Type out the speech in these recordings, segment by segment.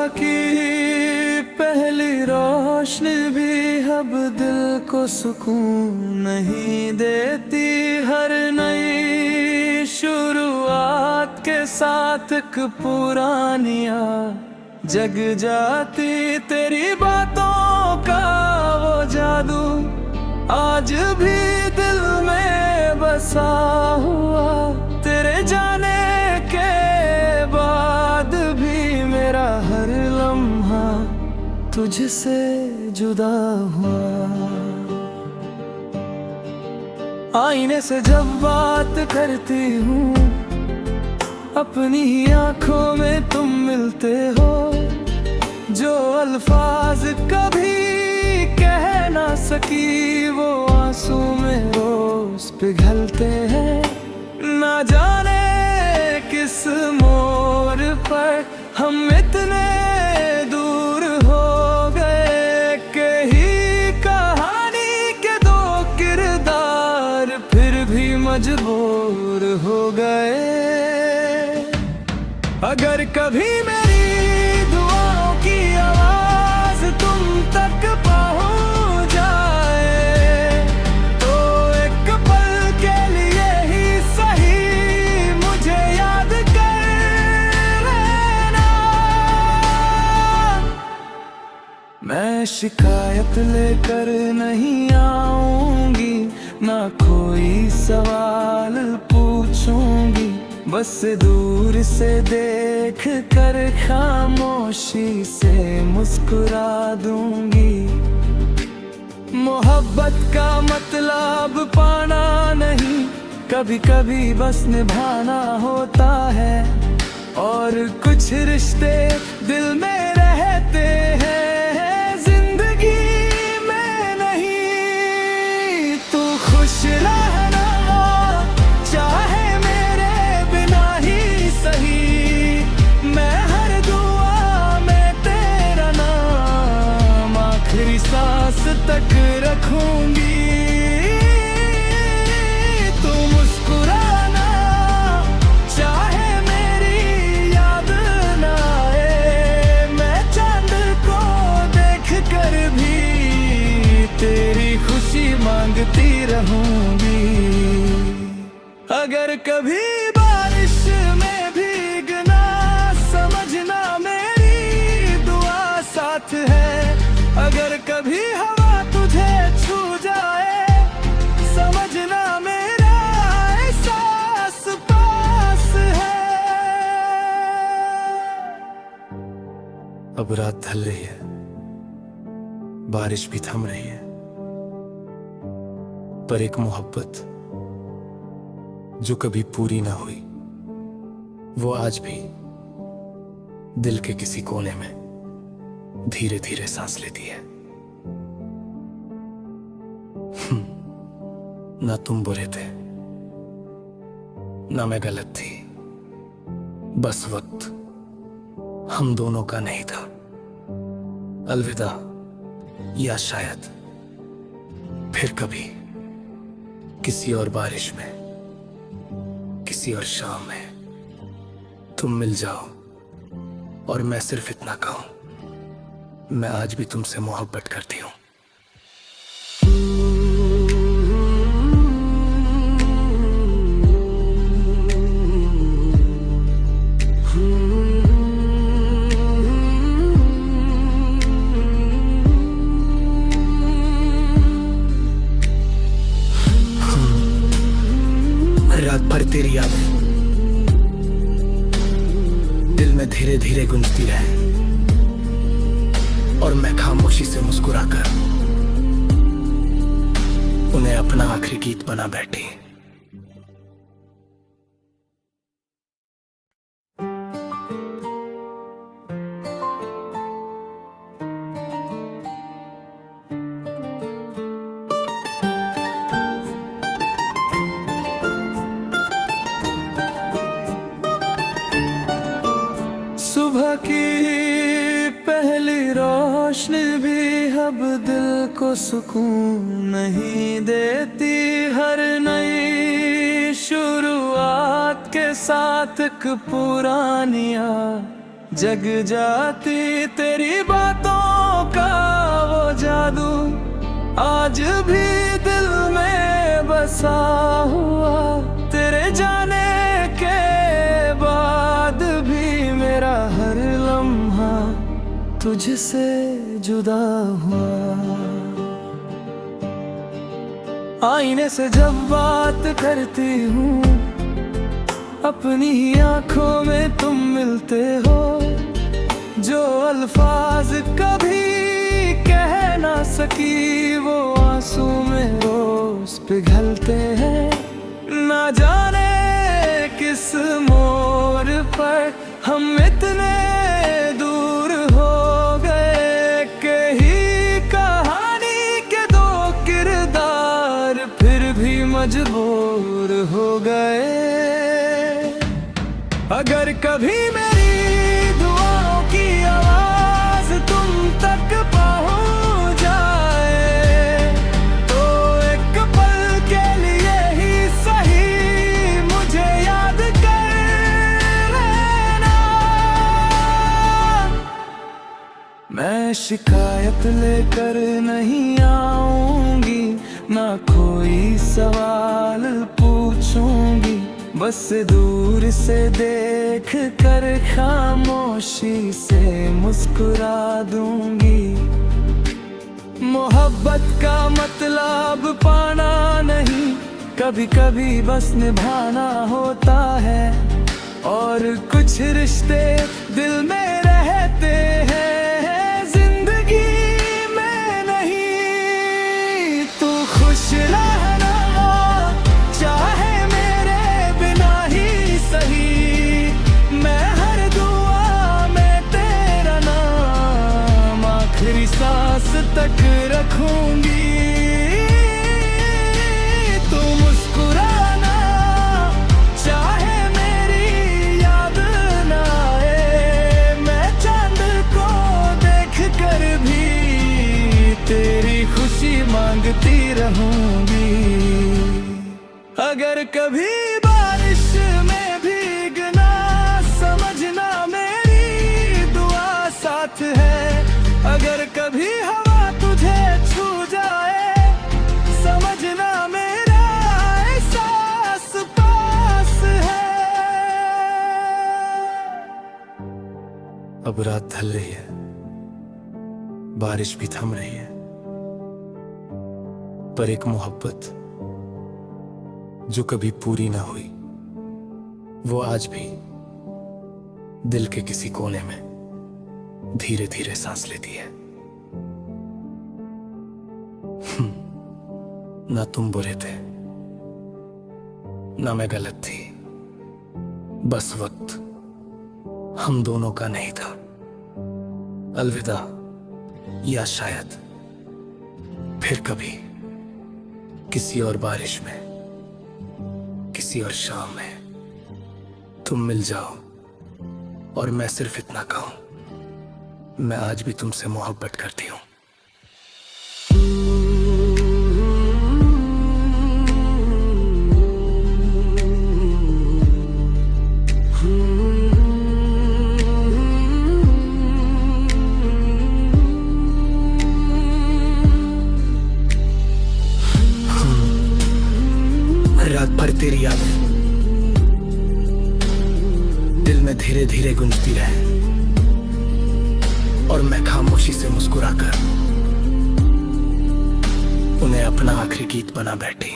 सुबह की पहली रोशनी भी अब दिल को सुकून नहीं देती। हर नई शुरुआत के साथ एक पुरानिया जग जाती। तेरी बातों का वो जादू आज भी दिल में बसा हुआ। तेरे जाने के बाद भी मेरा हर लम्हा तुझसे जुदा हुआ। आईने से जब बात करती हूँ अपनी ही आंखों में तुम मिलते हो। जो अल्फाज कभी कह ना सकी वो आंसू में रोज पिघलते हैं। ना जाने किस मोड़ पर हम इतने दूर हो गए कि ही कहानी के दो किरदार फिर भी मजबूर हो गए। अगर कभी मेरी दुआओं की आवाज तुम तक पहुंच जाए तो एक पल के लिए ही सही मुझे याद कर लेना। मैं शिकायत लेकर नहीं आऊंगी, ना कोई सवाल पूछूंगी। बस दूर से देख कर खामोशी से मुस्कुरा दूंगी। मोहब्बत का मतलब पाना नहीं, कभी कभी बस निभाना होता है। और कुछ रिश्ते दिल में रहते हैं जिंदगी में नहीं। तू खुश रहना चाहे मैं हर दुआ में तेरा नाम आखिरी सांस तक रखूंगी। तू मुस्कुराना चाहे मेरी याद ना आए। मैं चांद को देख कर भी तेरी खुशी मांगती रहूंगी। अगर कभी बारिश में भीगना समझना मेरी दुआ साथ है। अगर कभी हवा तुझे छू जाए समझना मेरा एहसास पास है। अब रात ढल रही है, बारिश भी थम रही है, पर एक मोहब्बत जो कभी पूरी ना हुई वो आज भी दिल के किसी कोने में धीरे धीरे सांस लेती है। ना तुम बुरे थे ना मैं गलत थी, बस वक्त हम दोनों का नहीं था। अलविदा, या शायद फिर कभी किसी और बारिश में, किसी और शाम में तुम मिल जाओ और मैं सिर्फ इतना कहूं, मैं आज भी तुमसे मोहब्बत करती हूं। रात भर तेरी यादें दिल में धीरे धीरे गूंजती रहे और मैं खामोशी से मुस्कुराकर उन्हें अपना आखिरी गीत बना बैठी। सुबह की पहली रोशनी भी अब दिल को सुकून नहीं देती। हर नई शुरुआत के साथ एक पुरानिया जग जाती तेरी बातों का वो जादू आज भी दिल में बसा हुआ। तेरे जाने के बाद भी मेरा हर लम्हा तुझसे जुदा हुआ। आईने से जब बात करती हूँ अपनी ही आंखों में तुम मिलते हो। जो अल्फाज कभी कह ना सकी वो आंसू में रोज पिघलते हैं। ना जाने किस मोड़ पर हम इतने दूर हो गए कि ही कहानी के दो किरदार फिर भी मजबूर हो गए। अगर कभी मेरी दुआओं की आवाज तुम तक पहुंच जाए तो एक पल के लिए ही सही मुझे याद कर लेना। मैं शिकायत लेकर नहीं आऊंगी, ना कोई सवाल पूछूंगी, बस दूर से देख कर खामोशी से मुस्कुरा दूंगी। मोहब्बत का मतलब पाना नहीं, कभी कभी बस निभाना होता है। और कुछ रिश्ते दिल में रहते हैं जिंदगी में नहीं। तू खुश रहना चाहे मैं हर दुआ में तेरा नाम आखिरी सांस तक रखूंगी। तू मुस्कुराना चाहे मेरी याद ना आए, मैं चांद को देख कर भी तेरी खुशी मांगती रहूंगी। अगर कभी बारिश में भीगना समझना मेरी दुआ साथ है। अगर कभी हवा तुझे छू जाए समझना मेरा एहसास पास है। अब रात ढल रही है, बारिश भी थम रही है, पर एक मोहब्बत जो कभी पूरी ना हुई वो आज भी दिल के किसी कोने में धीरे धीरे सांस लेती है। ना तुम बुरे थे ना मैं गलत थी, बस वक्त हम दोनों का नहीं था। अलविदा, या शायद फिर कभी किसी और बारिश में, किसी और शाम में तुम मिल जाओ और मैं सिर्फ इतना कहूं, मैं आज भी तुमसे मोहब्बत करती हूं। रात भर तेरी यादें दिल में धीरे धीरे गूंजती रहे और मैं खामोशी से मुस्कुराकर उन्हें अपना आखिरी गीत बना बैठी।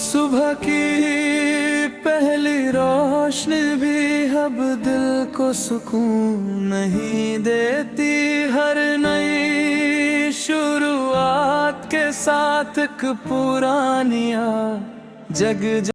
सुबह की पहली रोशनी भी अब दिल को सुकून नहीं देती। हर नई शुरुआत के साथ एक पुरानिया जग